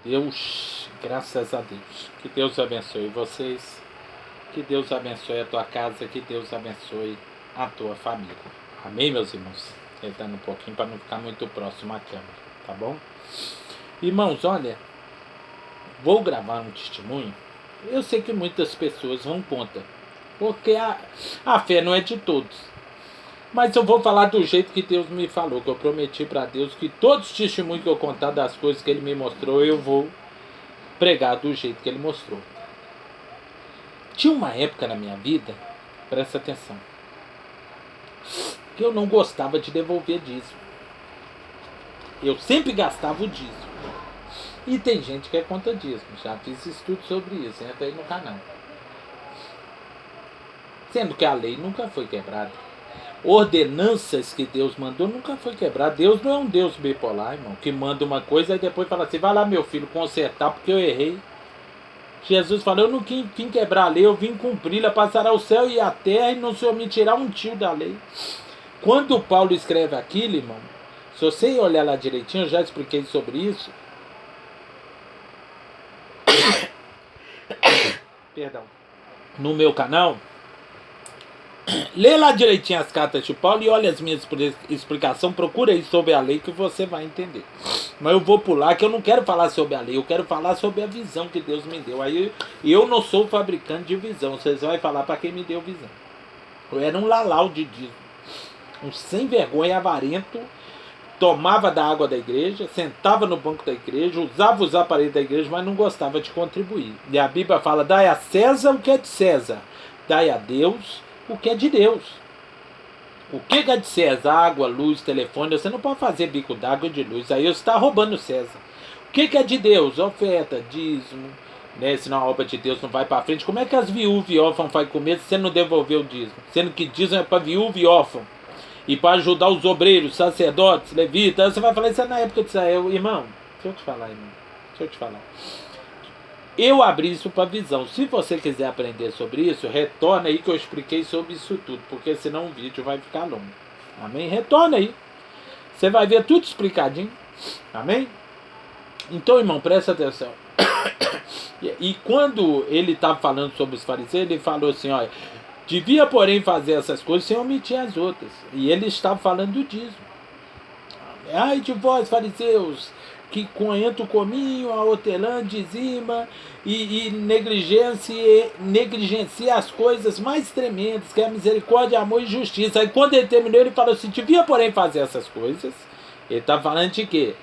Deus, graças a Deus. Que Deus abençoe vocês. Que Deus abençoe a tua casa. Que Deus abençoe a tua família. Amém, meus irmãos? Tentando um pouquinho para não ficar muito próximo à câmera, tá bom? Irmãos, olha, vou gravar um testemunho. Eu sei que muitas pessoas vão contra, porque a fé não é de todos. Mas eu vou falar do jeito que Deus me falou, que eu prometi para Deus que todos os testemunhos que eu contar das coisas que Ele me mostrou, eu vou pregar do jeito que Ele mostrou. Tinha uma época na minha vida, presta atenção, que eu não gostava de devolver dízimo. Eu sempre gastava o dízimo. E tem gente que é contra dízimo. Já fiz estudo sobre isso, entra aí no canal. Sendo que a lei nunca foi quebrada. Ordenanças que Deus mandou nunca foi quebrada. Deus não é um Deus bipolar, irmão, que manda uma coisa e depois fala assim, vai lá, meu filho, consertar porque eu errei. Jesus falou, eu não vim quebrar a lei, eu vim cumpri-la, passará o céu e a terra e não se omitirá um tio da lei. Quando Paulo escreve aquilo, irmão, se você olhar lá direitinho, eu já expliquei sobre isso. Perdão. No meu canal, lê lá direitinho as cartas de Paulo e olha as minhas explicações, procura aí sobre a lei que você vai entender. Mas eu vou pular que eu não quero falar sobre a lei, eu quero falar sobre a visão que Deus me deu. Aí eu não sou fabricante de visão, vocês vão falar para quem me deu visão. Eu era um lalau de dízimo, um sem vergonha avarento, tomava da água da igreja, sentava no banco da igreja, usava os aparelhos da igreja, mas não gostava de contribuir. E a Bíblia fala, dai a César o que é de César, dai a Deus o que é de Deus. O que é de César? Água, luz, telefone, você não pode fazer bico d'água e de luz, aí você está roubando César. O que é de Deus? Oferta, dízimo, né? Senão a obra de Deus não vai para frente. Como é que as viúvas e órfãos vão comer se você não devolver o dízimo? Sendo que dízimo é para viúva e órfão. E para ajudar os obreiros, sacerdotes, levitas. Você vai falar isso na época de Israel. Irmão, deixa eu te falar, irmão. Deixa eu te falar. Eu abri isso para visão. Se você quiser aprender sobre isso, retorna aí que eu expliquei sobre isso tudo. Porque senão o vídeo vai ficar longo. Amém? Retorna aí. Você vai ver tudo explicadinho. Amém? Então, irmão, presta atenção. E quando ele estava falando sobre os fariseus, ele falou assim, olha, devia, porém, fazer essas coisas sem omitir as outras. E ele estava falando do dízimo. Ai de vós, fariseus, que conhenta o cominho, a hortelã, dizima e negligencia as coisas mais tremendas, que é a misericórdia, amor e justiça. Aí quando ele terminou, ele falou assim, devia, porém, fazer essas coisas. Ele está falando de quê?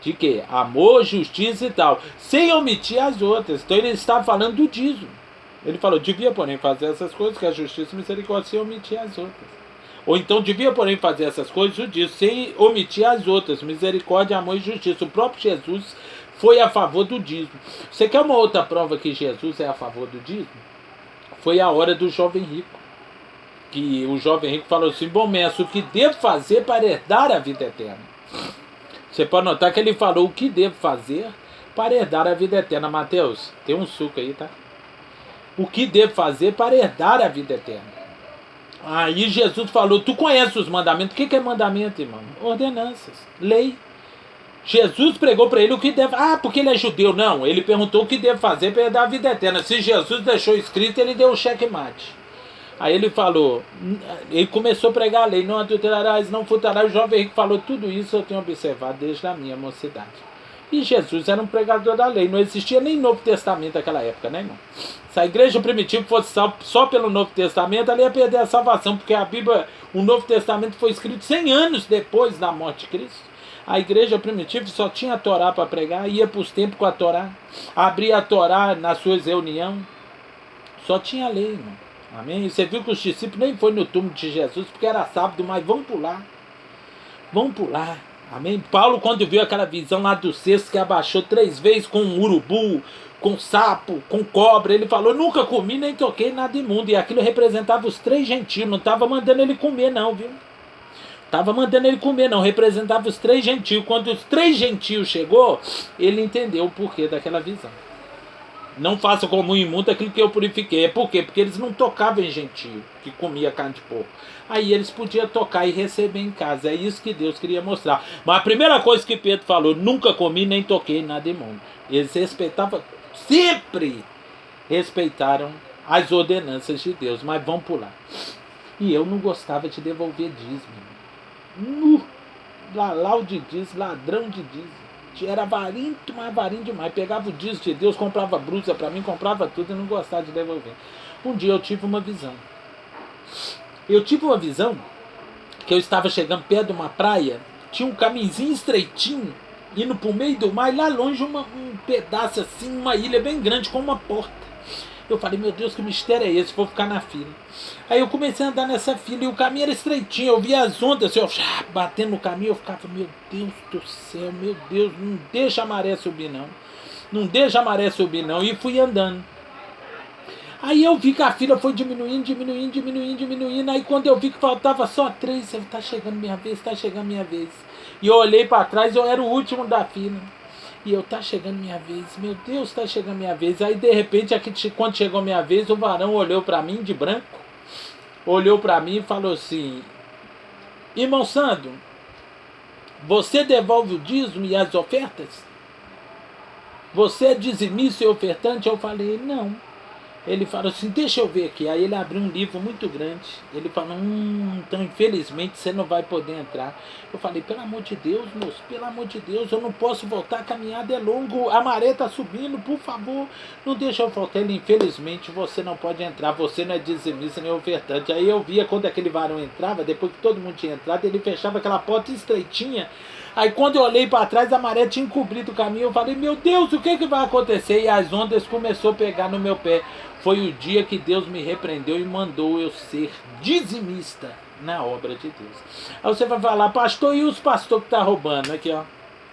De quê? Amor, justiça e tal, sem omitir as outras. Então ele está falando do dízimo. Ele falou, devia, porém, fazer essas coisas, que é a justiça e misericórdia, sem omitir as outras. Ou então, devia, porém, fazer essas coisas, o dízimo, sem omitir as outras, misericórdia, amor e justiça. O próprio Jesus foi a favor do dízimo. Você quer uma outra prova que Jesus é a favor do dízimo? Foi a hora do jovem rico. Que o jovem rico falou assim, bom mestre, o que devo fazer para herdar a vida eterna? Você pode notar que ele falou o que devo fazer para herdar a vida eterna. Mateus, tem um suco aí, tá? O que devo fazer para herdar a vida eterna? Aí Jesus falou, tu conheces os mandamentos. O que é mandamento, irmão? Ordenanças, lei. Jesus pregou para ele o que deve... porque ele é judeu. Não, ele perguntou o que deve fazer para herdar a vida eterna. Se Jesus deixou escrito, ele deu o checkmate. Aí ele falou, ele começou a pregar a lei, não adulterarás, não furtarás. O jovem rico falou, tudo isso eu tenho observado desde a minha mocidade. E Jesus era um pregador da lei, não existia nem Novo Testamento naquela época, né, irmão? Se a igreja primitiva fosse só pelo Novo Testamento, ela ia perder a salvação, porque a Bíblia, o Novo Testamento foi escrito 100 anos depois da morte de Cristo. A igreja primitiva só tinha a Torá para pregar, ia para os templos com a Torá, abria a Torá nas suas reuniões, só tinha a lei, irmão. Amém? E você viu que os discípulos nem foram no túmulo de Jesus, porque era sábado, mas vamos pular. Vamos pular. Amém? Paulo, quando viu aquela visão lá do cesto que abaixou 3 vezes com um urubu, com sapo, com cobra, ele falou, nunca comi nem toquei nada imundo. E aquilo representava os 3 gentios, não estava mandando ele comer não, viu? Estava mandando ele comer não, representava os 3 gentios. Quando os 3 gentios chegou, ele entendeu o porquê daquela visão. Não faça como o imundo aquilo que eu purifiquei. É por quê? Porque eles não tocavam em gentio, que comia carne de porco. Aí eles podiam tocar e receber em casa. É isso que Deus queria mostrar. Mas a primeira coisa que Pedro falou, nunca comi nem toquei nada imundo. Eles respeitavam, sempre respeitaram as ordenanças de Deus. Mas vamos pular. E eu não gostava de devolver dízimo. Lalau de dízimo, ladrão de dízimo. Era avarinto, mas avarinho demais. Pegava o dízimo de Deus, comprava brusa pra mim, comprava tudo e não gostava de devolver. Um dia eu tive uma visão. Que eu estava chegando perto de uma praia, tinha um caminhozinho estreitinho, indo pro meio do mar, e lá longe um pedaço assim, uma ilha bem grande com uma porta. Eu falei, meu Deus, que mistério é esse? Vou ficar na fila. Aí eu comecei a andar nessa fila e o caminho era estreitinho. Eu via as ondas, eu batendo no caminho. Eu ficava, meu Deus do céu, meu Deus, não deixa a maré subir não. Não deixa a maré subir não. E fui andando. Aí eu vi que a fila foi diminuindo. Aí quando eu vi que faltava só 3, eu, tá chegando minha vez. E eu olhei para trás, eu era o último da fila. E eu, tá chegando minha vez, meu Deus, tá chegando minha vez. Aí de repente, aqui, quando chegou minha vez, o varão olhou para mim de branco, olhou para mim e falou assim: irmão Sandro, você devolve o dízimo e as ofertas? Você é dizimista e ofertante? Eu falei, não. Ele falou assim, deixa eu ver aqui. Aí ele abriu um livro muito grande. Ele falou, então infelizmente você não vai poder entrar. Eu falei, pelo amor de Deus, moço, pelo amor de Deus, eu não posso voltar, a caminhada é longa, a maré está subindo, por favor, não deixa eu voltar. Ele, infelizmente você não pode entrar, você não é dizimista nem ofertante. Aí eu via quando aquele varão entrava, depois que todo mundo tinha entrado, ele fechava aquela porta estreitinha. Aí quando eu olhei para trás, a maré tinha encobrido o caminho. Eu falei, meu Deus, o que vai acontecer? E as ondas começaram a pegar no meu pé. Foi o dia que Deus me repreendeu e mandou eu ser dizimista na obra de Deus. Aí você vai falar, pastor, e os pastores que estão roubando? Aqui, ó.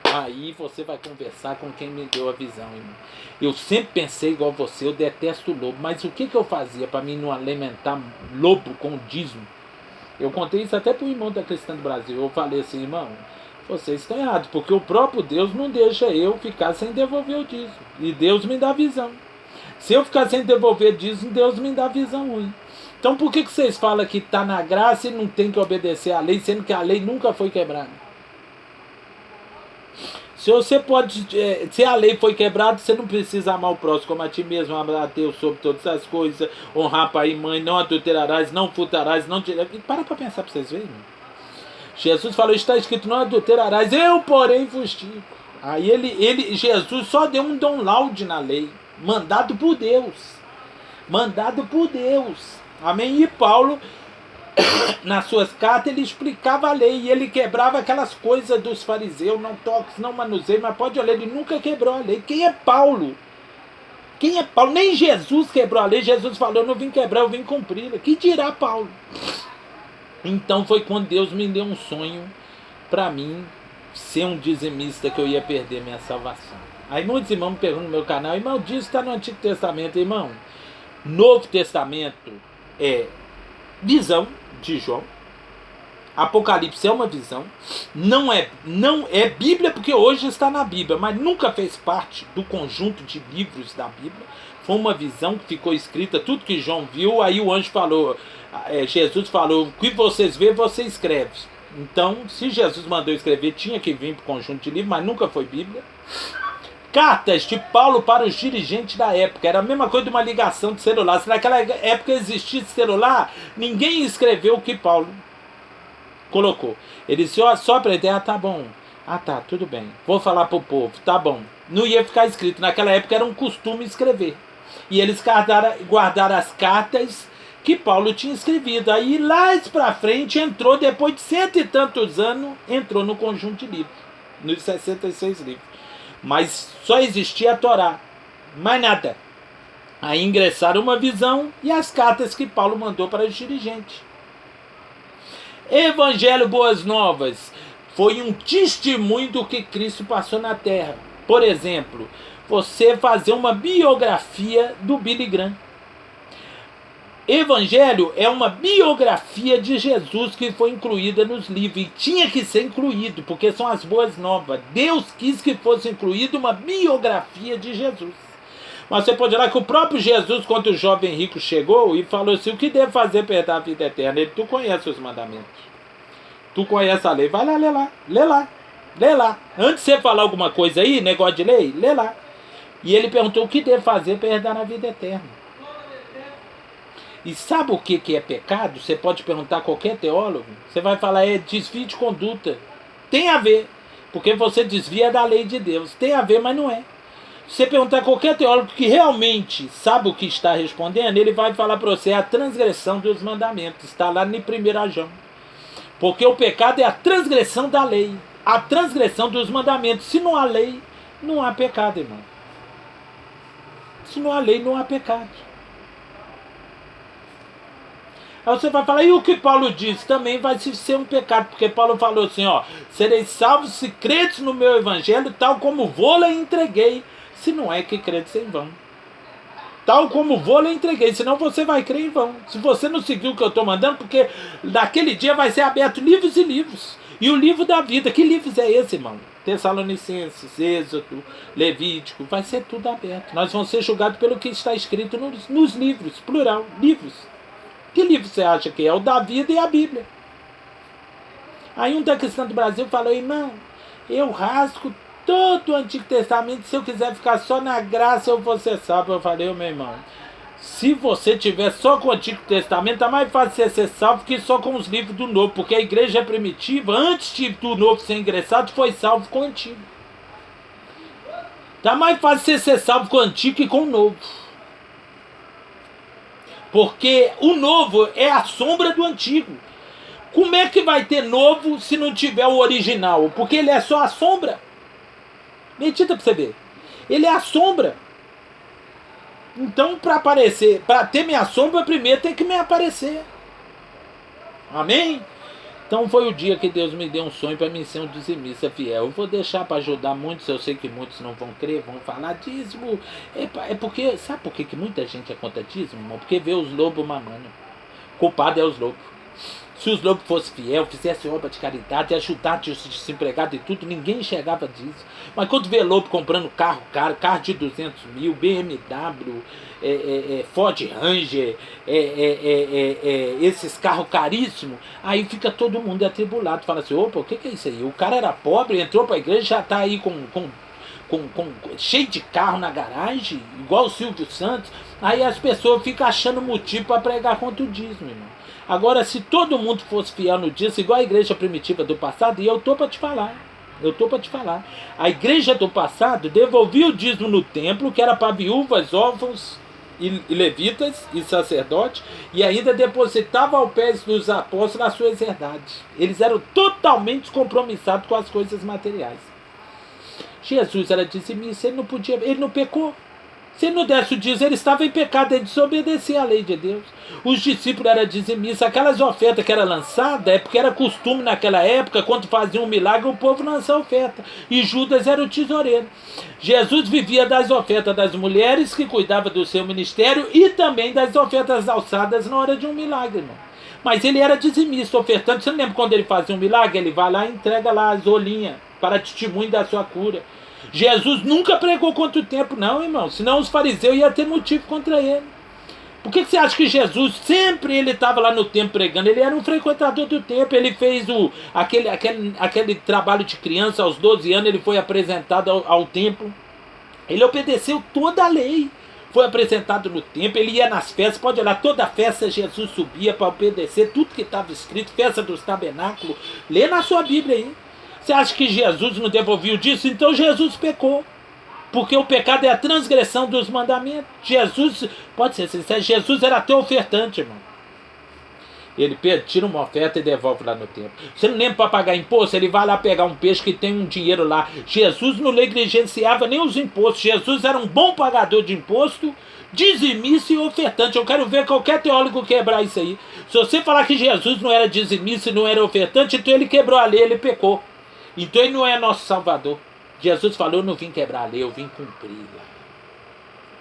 Aí você vai conversar com quem me deu a visão, irmão. Eu sempre pensei igual você, eu detesto lobo. Mas o que eu fazia para mim não alimentar lobo com dízimo? Eu contei isso até para o irmão da Cristã do Brasil. Eu falei assim, irmão, vocês estão errados, porque o próprio Deus não deixa eu ficar sem devolver o dízimo. E Deus me dá visão. Se eu ficar sem devolver dízimo, Deus me dá visão ruim. Então por que vocês falam que está na graça e não tem que obedecer à lei, sendo que a lei nunca foi quebrada? Se você pode, se a lei foi quebrada, você não precisa amar o próximo como a ti mesmo, amar a Deus sobre todas as coisas, honrar pai e mãe, não adulterarás, não furtarás, não dirás. Para pensar para vocês verem. Jesus falou, está escrito, não adulterarás, eu porém vos digo. Aí Jesus só deu um download na lei, mandado por Deus. Amém? E Paulo, nas suas cartas, ele explicava a lei e ele quebrava aquelas coisas dos fariseus, não toques, não manuseie, mas pode olhar, ele nunca quebrou a lei. Quem é Paulo? Nem Jesus quebrou a lei. Jesus falou, eu não vim quebrar, eu vim cumpri-la. Que dirá Paulo? Então foi quando Deus me deu um sonho para mim ser um dizimista, que eu ia perder minha salvação. Aí muitos irmãos me perguntam no meu canal, irmão, disso está no Antigo Testamento, irmão. Novo Testamento é visão de João. Apocalipse é uma visão. Não é Bíblia, porque hoje está na Bíblia, mas nunca fez parte do conjunto de livros da Bíblia. Foi uma visão que ficou escrita, tudo que João viu. Aí o anjo falou, Jesus falou, o que vocês vê, você escreve. Então, se Jesus mandou escrever, tinha que vir para o conjunto de livros, mas nunca foi Bíblia. Cartas de Paulo para os dirigentes da época. Era a mesma coisa de uma ligação de celular. Se naquela época existisse celular, ninguém escreveu o que Paulo colocou. Ele só aprendeu, tá bom. Tá, tudo bem. Vou falar para o povo, tá bom. Não ia ficar escrito. Naquela época era um costume escrever. E eles guardaram as cartas que Paulo tinha escrevido. Aí lá para frente entrou, depois de 100 e tantos anos, entrou no conjunto de livros. Nos 66 livros. Mas só existia a Torá. Mais nada. Aí ingressaram uma visão e as cartas que Paulo mandou para os dirigentes. Evangelho Boas Novas foi um testemunho do que Cristo passou na Terra. Por exemplo, você fazer uma biografia do Billy Graham. Evangelho é uma biografia de Jesus que foi incluída nos livros. E tinha que ser incluído, porque são as boas novas. Deus quis que fosse incluída uma biografia de Jesus. Mas você pode olhar que o próprio Jesus, quando o jovem rico chegou e falou assim, o que devo fazer para herdar a vida eterna? Ele, tu conhece os mandamentos. Tu conhece a lei. Vai lá, lê lá. Lê lá. Lê lá. Antes de você falar alguma coisa aí, negócio de lei, lê lá. E ele perguntou o que devo fazer para herdar a vida eterna. E sabe o que é pecado? Você pode perguntar a qualquer teólogo. Você vai falar, é desvio de conduta. Tem a ver. Porque você desvia da lei de Deus. Tem a ver, mas não é. Se você perguntar a qualquer teólogo que realmente sabe o que está respondendo, ele vai falar para você a transgressão dos mandamentos. Está lá em 1 João. Porque o pecado é a transgressão da lei. A transgressão dos mandamentos. Se não há lei, não há pecado, irmão. Se não há lei, não há pecado. Aí você vai falar, e o que Paulo disse? Também vai ser um pecado, porque Paulo falou assim, ó, sereis salvos se credes no meu evangelho, tal como vou-lhe entreguei, se não é que credes em vão. Tal como vou-lhe entreguei, senão você vai crer em vão. Se você não seguir o que eu estou mandando, porque naquele dia vai ser aberto livros e livros. E o livro da vida, que livros é esse, irmão? Tessalonicenses, Êxodo, Levítico, vai ser tudo aberto. Nós vamos ser julgados pelo que está escrito nos livros, plural, livros. Que livro você acha que é? O da vida e a Bíblia. Aí um da Cristã do Brasil falou, irmão, eu rasgo todo o Antigo Testamento, se eu quiser ficar só na graça, eu vou ser salvo. Eu falei, meu irmão, se você tiver só com o Antigo Testamento, tá mais fácil você ser salvo que só com os livros do Novo, porque a igreja primitiva, antes do Novo ser ingressado, foi salvo com o Antigo. Tá mais fácil você ser salvo com o Antigo que com o Novo. Porque o novo é a sombra do antigo. Como é que vai ter novo se não tiver o original? Porque ele é só a sombra. Medita pra você ver. Ele é a sombra. Então, para aparecer, para ter minha sombra, primeiro tem que me aparecer. Amém? Então foi o dia que Deus me deu um sonho para mim ser um dizimista fiel. Eu vou deixar para ajudar muitos, eu sei que muitos não vão crer, vão falar dízimo. É porque, sabe por que muita gente é contra dízimo, irmão? Porque vê os lobos mamando. Culpado é os lobos. Se os lobos fossem fiel, fizessem obra de caridade, ajudassem os desempregados e tudo, ninguém enxergava disso. Mas quando vê lobo comprando carro caro, carro de 200 mil, BMW, Ford Ranger, esses carros caríssimos, aí fica todo mundo atribulado. Fala assim, opa, o que é isso aí? O cara era pobre, entrou para a igreja, já está aí com cheio de carro na garagem, igual o Silvio Santos. Aí as pessoas ficam achando motivo para pregar contra o dízimo, irmão. Agora, se todo mundo fosse fiel no dízimo, igual a igreja primitiva do passado, e eu estou para te falar, a igreja do passado devolvia o dízimo no templo, que era para viúvas, órfãos e levitas e sacerdotes, e ainda depositava ao pé dos apóstolos as suas herdades. Eles eram totalmente descompromissados com as coisas materiais. Jesus era dizimista, ele não pecou. Se ele não desse o dízimo, ele estava em pecado, ele desobedecia à lei de Deus. Os discípulos eram dizimistas, aquelas ofertas que eram lançadas, é porque era costume naquela época, quando faziam um milagre, o povo lançava oferta. E Judas era o tesoureiro. Jesus vivia das ofertas das mulheres que cuidavam do seu ministério e também das ofertas alçadas na hora de um milagre, irmão. Mas ele era dizimista, ofertante. Você não lembra quando ele fazia um milagre? Ele vai lá e entrega lá as olhinhas para testemunho da sua cura. Jesus nunca pregou contra o tempo, não, irmão. Senão os fariseus iam ter motivo contra ele. Por que você acha que Jesus sempre ele estava lá no templo pregando? Ele era um frequentador do templo. Ele fez aquele trabalho de criança aos 12 anos. Ele foi apresentado ao templo. Ele obedeceu toda a lei. Foi apresentado no templo. Ele ia nas festas. Pode olhar, toda festa Jesus subia para obedecer tudo que estava escrito. Festa dos tabernáculos. Lê na sua Bíblia aí. Você acha que Jesus não devolveu disso? Então Jesus pecou. Porque o pecado é a transgressão dos mandamentos. Jesus, pode ser sincero, Jesus era até ofertante, irmão. Ele tira uma oferta e devolve lá no templo. Você não lembra para pagar imposto? Ele vai lá pegar um peixe que tem um dinheiro lá. Jesus não negligenciava nem os impostos. Jesus era um bom pagador de imposto, dizimista e ofertante. Eu quero ver qualquer teólogo quebrar isso aí. Se você falar que Jesus não era dizimista e não era ofertante, então ele quebrou a lei, ele pecou. Então ele não é nosso salvador. Jesus falou, eu não vim quebrar a lei, eu vim cumpri-la.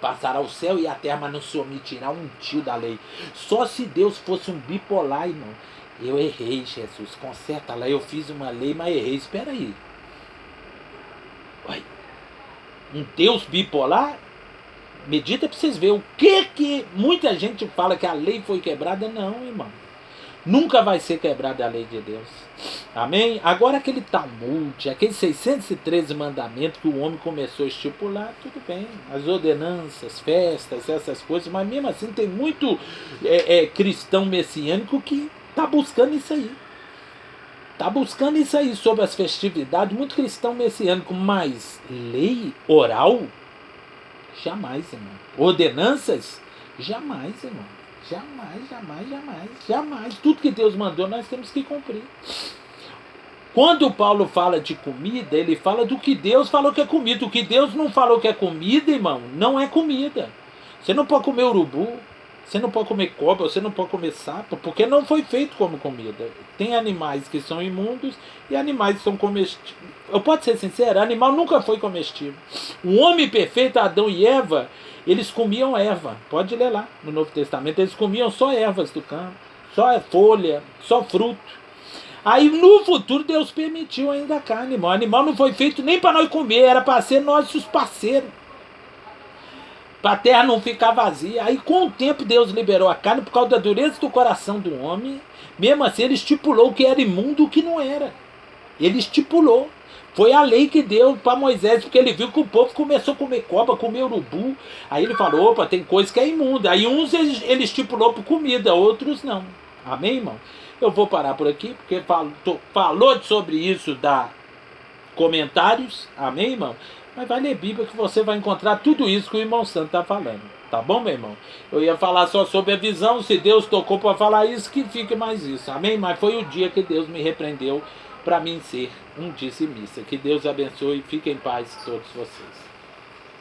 Passará o céu e a terra, mas não se omitirá um tio da lei. Só se Deus fosse um bipolar, irmão. Eu errei, Jesus, conserta lá. Eu fiz uma lei, mas errei. Espera aí. Uai, um Deus bipolar? Medita para vocês verem o que muita gente fala que a lei foi quebrada. Não, irmão. Nunca vai ser quebrada a lei de Deus. Amém? Agora aquele Talmud, aqueles 613 mandamentos que o homem começou a estipular, tudo bem. As ordenanças, festas, essas coisas, mas mesmo assim tem muito cristão messiânico que está buscando isso aí. Está buscando isso aí sobre as festividades, muito cristão messiânico, mas lei oral? Jamais, irmão. Ordenanças? Jamais, irmão. Jamais, jamais, jamais, jamais. Tudo que Deus mandou, nós temos que cumprir. Quando Paulo fala de comida, ele fala do que Deus falou que é comida. O que Deus não falou que é comida, irmão, não é comida. Você não pode comer urubu, você não pode comer cobra, você não pode comer sapo, porque não foi feito como comida. Tem animais que são imundos e animais que são comestíveis. Eu posso ser sincero, animal nunca foi comestível. O homem perfeito, Adão e Eva, eles comiam erva. Pode ler lá no Novo Testamento. Eles comiam só ervas do campo, só folha, só fruto. Aí no futuro Deus permitiu ainda a carne, irmão. O animal não foi feito nem para nós comer, era para ser nossos parceiros. Para a terra não ficar vazia. Aí com o tempo Deus liberou a carne por causa da dureza do coração do homem. Mesmo assim ele estipulou o que era imundo e o que não era. Ele estipulou. Foi a lei que deu para Moisés, porque ele viu que o povo começou a comer cobra, comer urubu. Aí ele falou, opa, tem coisa que é imunda. Aí uns ele estipulou por comida, outros não. Amém, irmão? Eu vou parar por aqui, porque falou sobre isso, dá comentários. Amém, irmão? Mas vai ler Bíblia que você vai encontrar tudo isso que o irmão Santo está falando. Tá bom, meu irmão? Eu ia falar só sobre a visão. Se Deus tocou para falar isso, que fique mais isso. Amém? Mas foi o dia que Deus me repreendeu para mim ser um dizimista. Que Deus abençoe e fique em paz todos vocês.